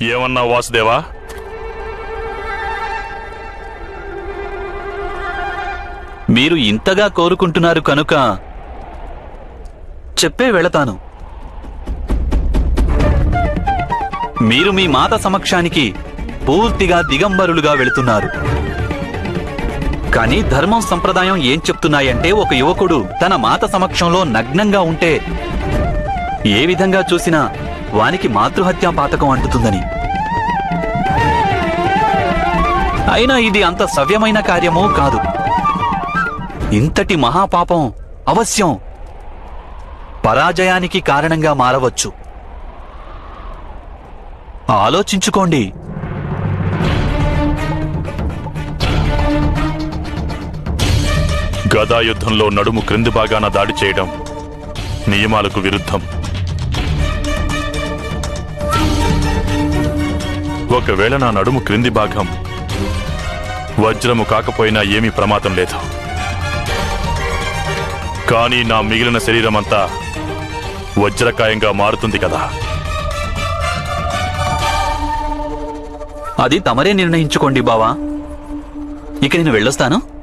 ఏమన్నా వాసుదేవా? మీరు ఇంతగా కోరుకుంటున్నారు కనుక చెప్పే వెళతాను. మీరు మీ మాత సమక్షానికి పూర్తిగా దిగంబరులుగా వెళుతున్నారు. కానీ ధర్మం సంప్రదాయం ఏం చెప్తున్నాయంటే, ఒక యువకుడు తన మాత సమక్షంలో నగ్నంగా ఉంటే ఏ విధంగా చూసినా వానికి మాతృహత్యా పాతకం అంటుతుందని. అయినా ఇది అంత సవ్యమైన కార్యమూ కాదు. ఇంతటి మహాపాపం అవశ్యం పరాజయానికి కారణంగా మారవచ్చు. ఆలోచించుకోండి. గదాయుద్ధంలో నడుము క్రింది భాగాన దాడి చేయడం నియమాలకు విరుద్ధం. ఒకవేళ నా నడుము క్రింది భాగం వజ్రము కాకపోయినా ఏమీ ప్రమాదం లేదు. కానీ నా మిగిలిన శరీరమంతా వజ్రకాయంగా మారుతుంది కదా. అది తమరే నిర్ణయించుకోండి బావా. ఇక నేను వెళ్ళొస్తాను.